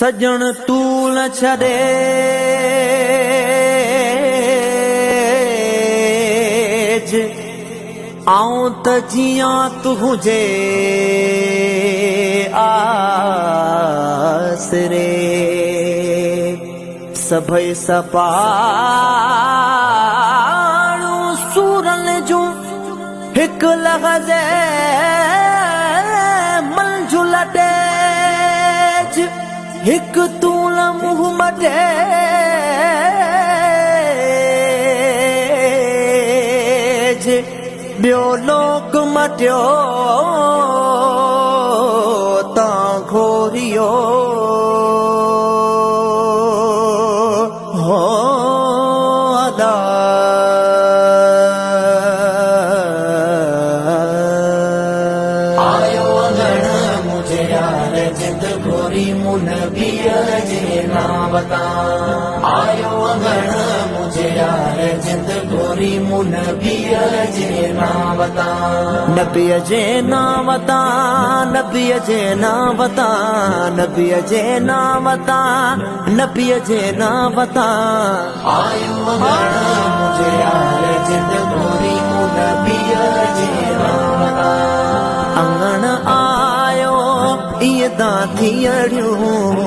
सजण तूल छॾे आऊं त जियां तू हुजे आसरे सभई सपाणू सूरन जूं हिकु लफ़्ज़ मंजुल ॾेज हिकु तूल मुंह मटे ॿियो लोक मटियो तां घोरियो हो अदा आयो अगण मुझे यार जिद घोरी मुन बियर जे नावता आयो अगण मुझे यार जिद घोरी मुन बियर जे नावता नबीअ जे नावता नबीअ जे नावता नबीअ जे नावता नबीअ जे नावता आयो अगण मुझे यार जिद घोरी मुन बियर जे नावता अंगण आयो इहे दां थी अड़ियूं